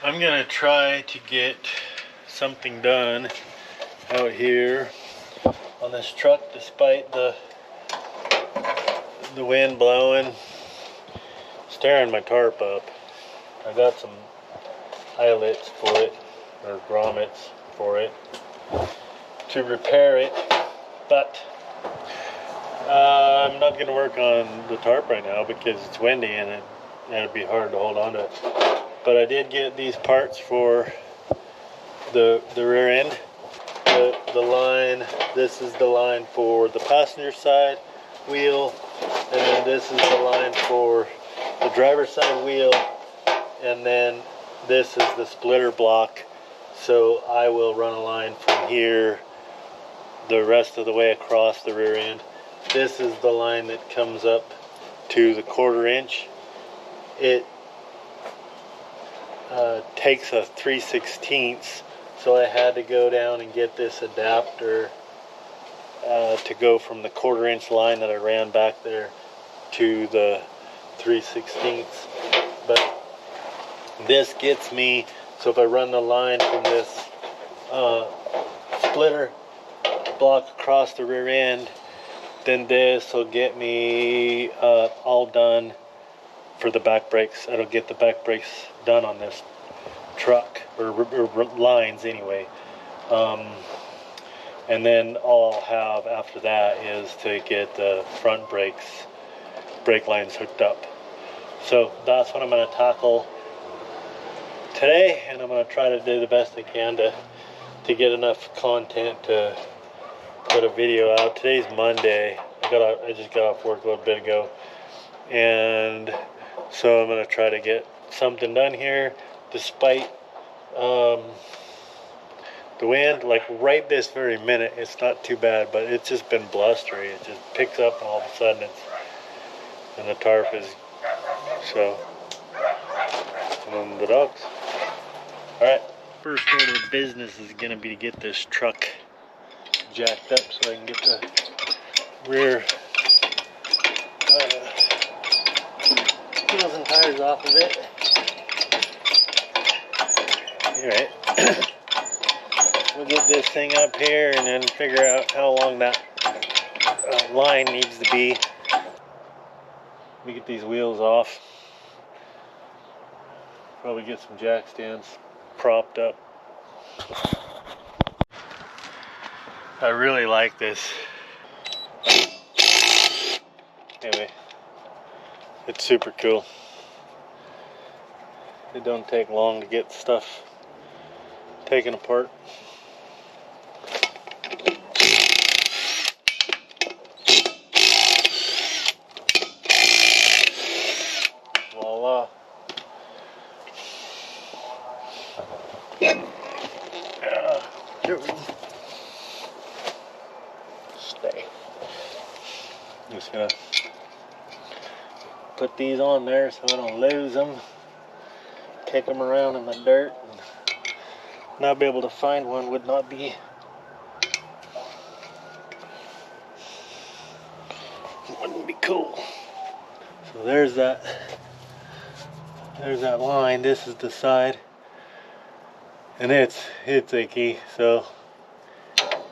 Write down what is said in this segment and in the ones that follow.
I'm gonna try to get something done out here on this truck despite the wind blowing, tearing my tarp up. I got some eyelets for it, or grommets for it, to repair it, but I'm not going to work on the tarp right now because it's windy and it'd be hard to hold on to it. But I did get these parts for the rear end. The line, this is the line for the passenger side wheel, and then this is the line for the driver's side wheel, and then this is the splitter block. So I will run a line from here the rest of the way across the rear end. This is the line that comes up to the 1/4 inch. It takes a 3/16, so I had to go down and get this adapter to go from the 1/4 inch line that I ran back there to the 3/16. But this gets me, so if I run the line from this splitter block across the rear end, then this will get me all done for the back brakes. It'll get the back brakes done on this truck, or lines anyway. And then all I'll have after that is to get the front brake lines hooked up. So that's what I'm going to tackle today, and I'm going to try to do the best I can to get enough content to put a video out. Today's Monday. I just got off work a little bit ago, and so I'm going to try to get something done here despite the wind. Like right this very minute it's not too bad, but it's just been blustery. It just picks up and all of a sudden and the tarp is so. And the dogs. Alright, first order of business is going to be to get this truck jacked up so I can get the rear wheels and tires off of it. Alright, we'll get this thing up here and then figure out how long that line needs to be. Let me get these wheels off. Probably get some jack stands propped up. I really like this. Anyway, it's super cool. It don't take long to get stuff taken apart. Voila. Stay. I'm just gonna put these on there so I don't lose them. Kick them around in the dirt and not be able to find one wouldn't be cool. So there's that line. This is the side, and it's icky. So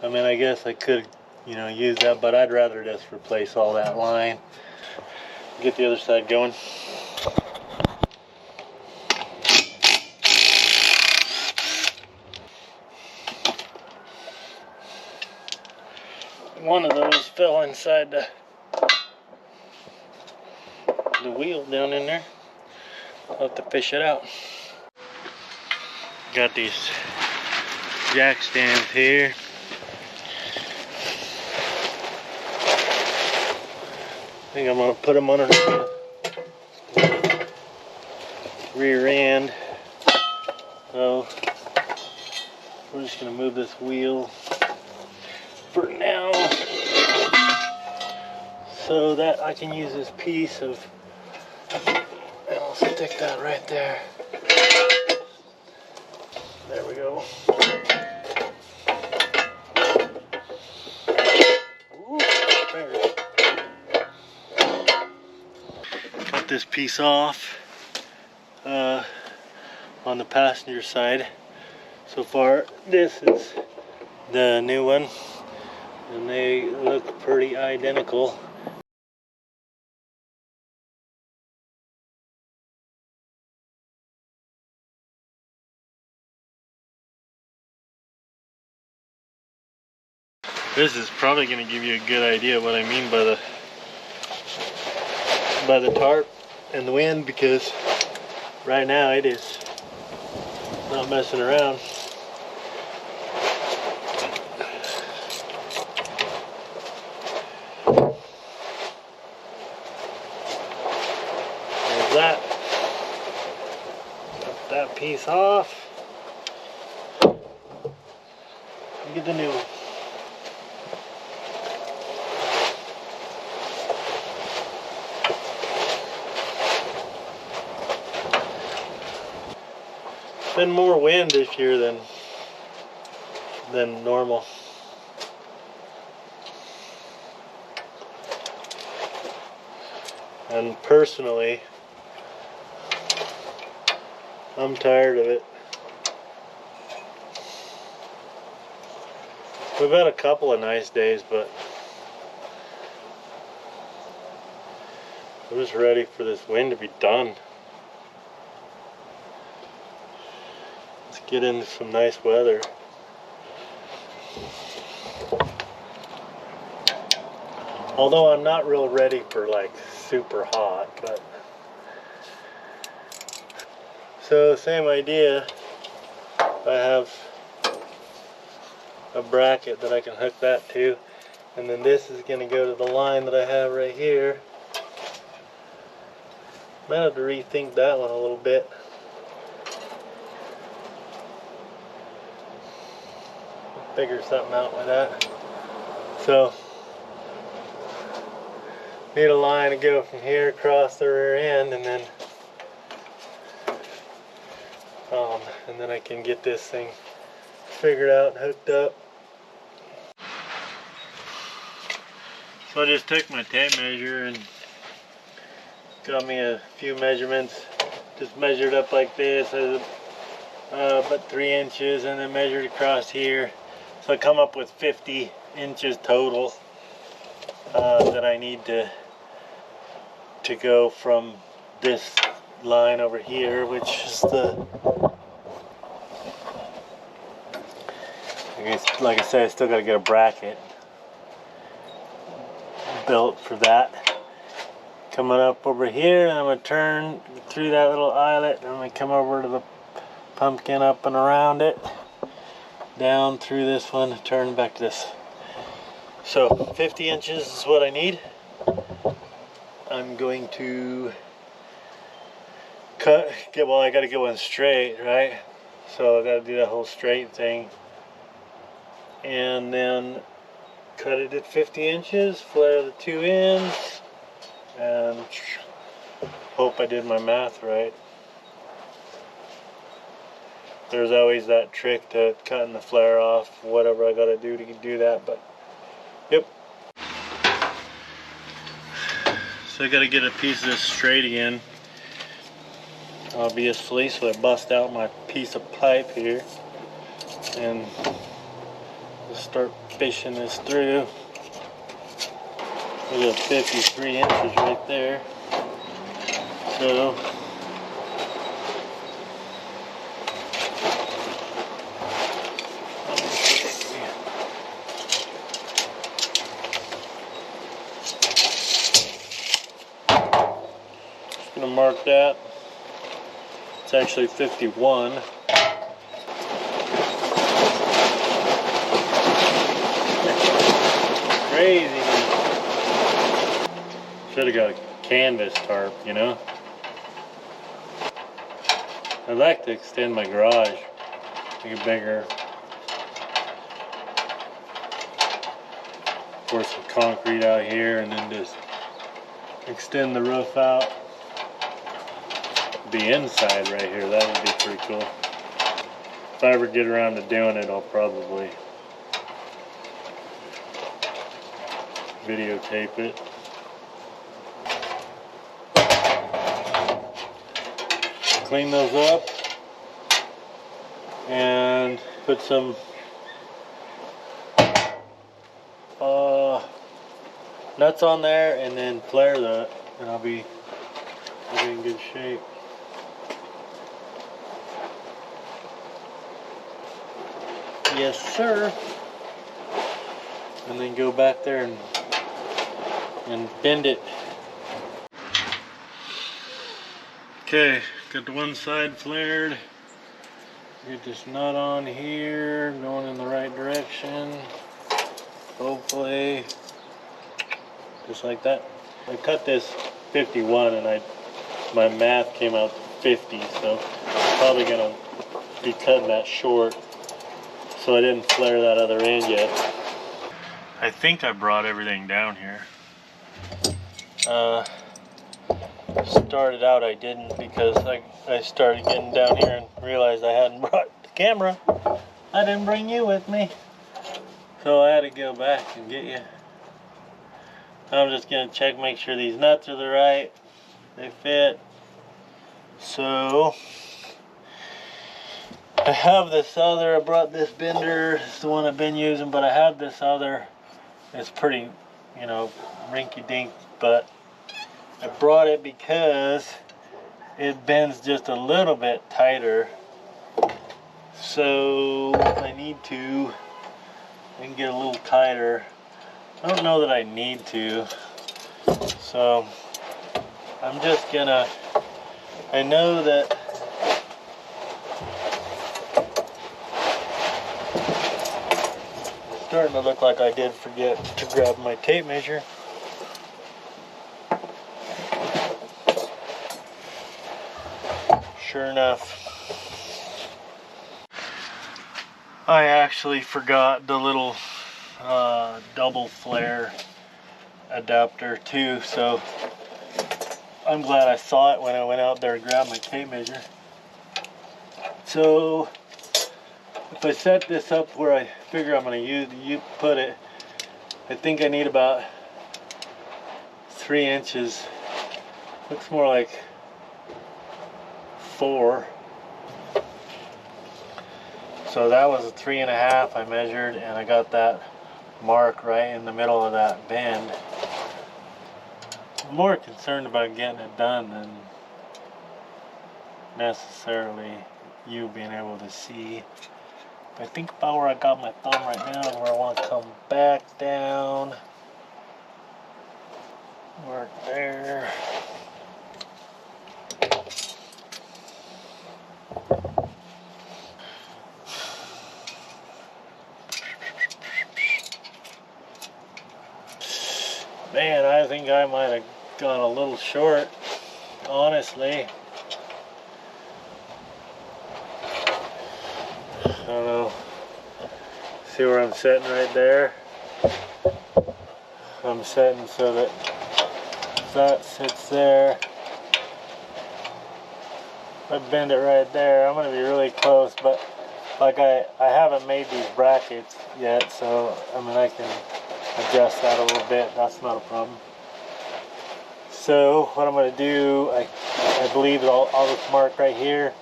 I mean, I guess I could use that, but I'd rather just replace all that line. Get the other side going. One of those fell inside the wheel down in there. I'll have to fish it out. Got these jack stands here. I think I'm going to put them under the rear end. So we're just going to move this wheel for now so that I can use this piece of, and I'll stick that right there. There we go. Ooh, there. Cut this piece off. on the passenger side. So far, this is the new one, and they look pretty identical. This is probably going to give you a good idea what I mean by the tarp and the wind, because right now it is not messing around. There's that. Got that piece off. Get the new one. Been more wind this year than normal. And personally, I'm tired of it. We've had a couple of nice days, but I'm just ready for this wind to be done. Get into some nice weather. Although I'm not real ready for like super hot, but so same idea. I have a bracket that I can hook that to, and then this is going to go to the line that I have right here. Might have to rethink that one a little bit. Figure something out with that. So need a line to go from here across the rear end, and then I can get this thing figured out and hooked up. So I just took my tape measure and got me a few measurements. Just measured up like this, about 3 inches, and then measured across here. So I come up with 50 inches total that I need to go from this line over here, which is like I said, I still got to get a bracket built for that. Coming up over here, and I'm going to turn through that little eyelet, and I'm going to come over to the pumpkin, up and around it, down through this one, turn back to this. So 50 inches is what I need. I'm going to I got to get one straight, right? So I got to do that whole straight thing, and then cut it at 50 inches, flare the 2 ends, and hope I did my math right. There's always that trick to cutting the flare off, whatever I gotta do to do that, but yep. So I gotta get a piece of this straight again, obviously, so I bust out my piece of pipe here and just start fishing this through. We got 53 inches right there. So mark that. It's actually 51. Crazy. Should have got a canvas tarp, you know. I'd like to extend my garage, make it bigger. Pour some concrete out here and then just extend the roof out. The inside right here, that would be pretty cool. If I ever get around to doing it, I'll probably videotape it. Clean those up, and put some nuts on there, and then flare that, and I'll be in good shape. Yes, sir. And then go back there and bend it. Okay, got the one side flared. Get this nut on here, going in the right direction. Hopefully, just like that. I cut this 51 and my math came out to 50, so I'm probably gonna be cutting that short. So I didn't flare that other end yet. I think I brought everything down here. Started out I didn't, because I started getting down here and realized I hadn't brought the camera. I didn't bring you with me. So I had to go back and get you. I'm just gonna check, make sure these nuts are the right, they fit. So I have this other, I brought this bender, it's the one I've been using, but I have this other. It's pretty, you know, rinky-dink, but I brought it because it bends just a little bit tighter. So I need to get a little tighter. I don't know that I need to. So I'm just gonna, I know that it's starting to look like I did forget to grab my tape measure. Sure enough, I actually forgot the little double flare adapter too, so I'm glad I saw it when I went out there to grab my tape measure. So if I set this up where I figure I'm going to put it, I think I need about 3 inches. Looks more like 4. So that was a 3.5 I measured, and I got that mark right in the middle of that bend. I'm more concerned about getting it done than necessarily you being able to see. If I think about where I got my thumb right now and where I want to come back down. Mark there. Man, I think I might have gone a little short, honestly. I don't know. See where I'm sitting right there? I'm setting so that that sits there. If I bend it right there, I'm going to be really close, but like I haven't made these brackets yet, so I mean I can adjust that a little bit, that's not a problem. So what I'm going to do, I believe I'll just mark right here.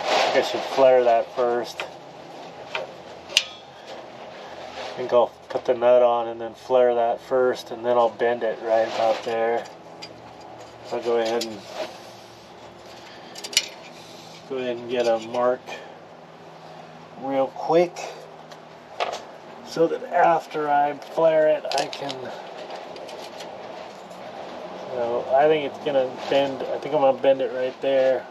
I think I should flare that first. I think I'll put the nut on and then flare that first, and then I'll bend it right about there. I'll go ahead and get a mark real quick, so that after I flare it, I can. So I think it's gonna bend. I think I'm gonna bend it right there.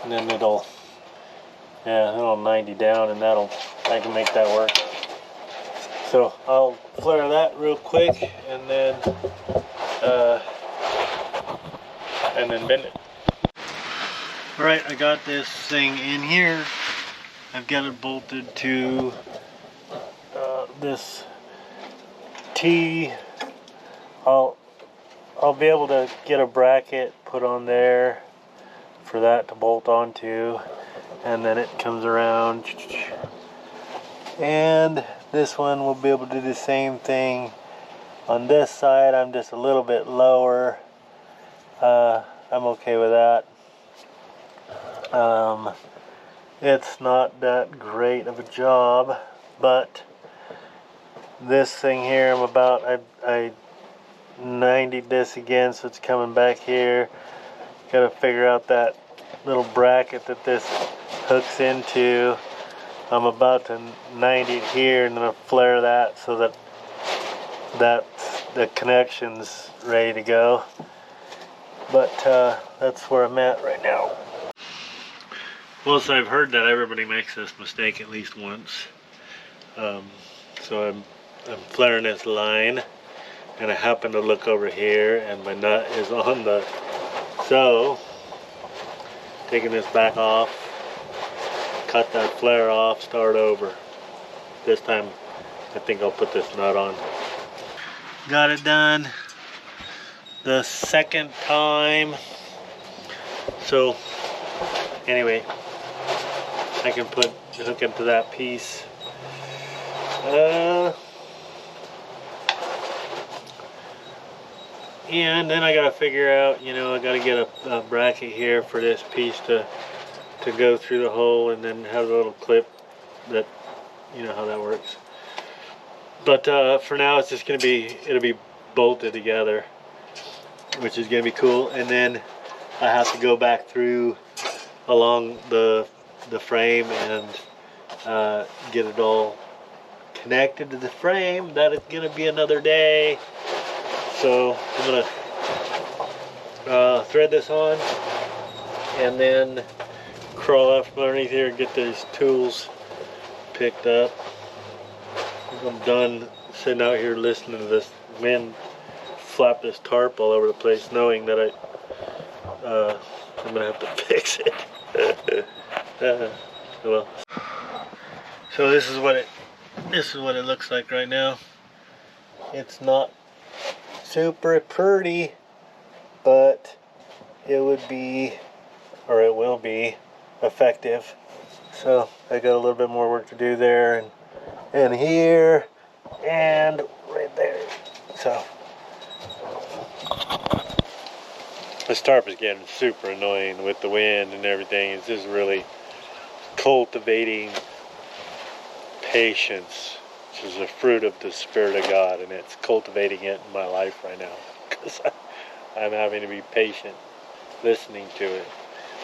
And then it'll 90 down, and I can make that work. So I'll flare that real quick, and then bend it. All right, I got this thing in here. I've got it bolted to this T. I'll be able to get a bracket put on there for that to bolt onto, and then it comes around, and this one will be able to do the same thing On this side, I'm just a little bit lower. I'm okay with that. It's not that great of a job, but this thing here, I 90'd this again, so it's coming back here. Got to figure out that little bracket that this hooks into. I'm about to 90 it here, and then I'll flare that so that the connection's ready to go. But that's where I'm at right now. Well, so I've heard that everybody makes this mistake at least once. So I'm flaring this line, and I happen to look over here, and my nut is on the. So taking this back off, cut that flare off, start over. This time I think I'll put this nut on. Got it done the second time. So anyway, I can hook into that piece. And then I gotta figure out, I gotta get a bracket here for this piece to go through the hole, and then have a little clip that, how that works. But for now, it's just it'll be bolted together, which is gonna be cool. And then I have to go back through along the frame and get it all connected to the frame. That is gonna be another day. So I'm gonna thread this on, and then crawl up from underneath here and get these tools picked up. I'm done sitting out here listening to this man flap this tarp all over the place, knowing that I'm gonna have to fix it. Well, so this is what it looks like right now. It's not super pretty, but it will be effective. So I got a little bit more work to do there, and here, and right there. So this tarp is getting super annoying with the wind and everything. It's just really cultivating patience, which is a fruit of the Spirit of God, and it's cultivating it in my life right now, because I'm having to be patient listening to it.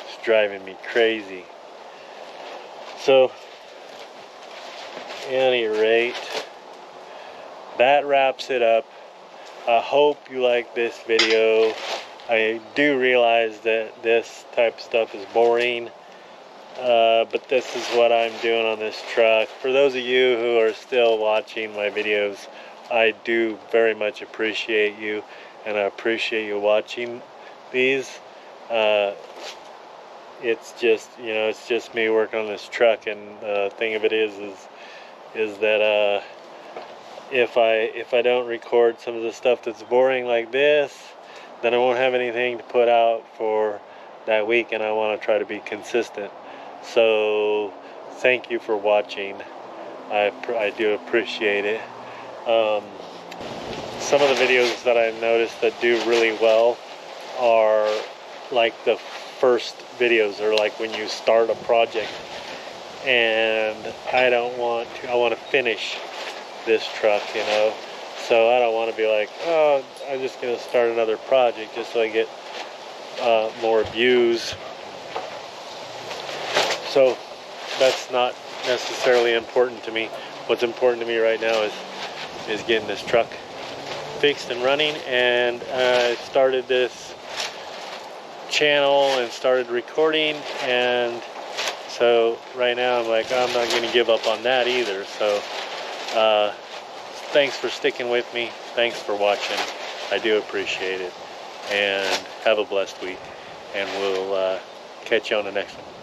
It's driving me crazy. So at any rate, that wraps it up. I hope you like this video. I do realize that this type of stuff is boring, but this is what I'm doing on this truck. For those of you who are still watching my videos, I do very much appreciate you, and I appreciate you watching these. It's just, it's just me working on this truck, and the thing of it is that if I don't record some of the stuff that's boring like this, then I won't have anything to put out for that week, and I want to try to be consistent. So thank you for watching. I do appreciate it. Some of the videos that I've noticed that do really well are like the first videos, or like when you start a project, and I want to finish this truck, so I don't want to be like, oh, I'm just going to start another project just so I get more views. So that's not necessarily important to me. What's important to me right now is getting this truck fixed and running, and I started this channel and started recording, and so right now I'm like, I'm not going to give up on that either. So thanks for sticking with me. Thanks for watching. I do appreciate it, and have a blessed week, and we'll catch you on the next one.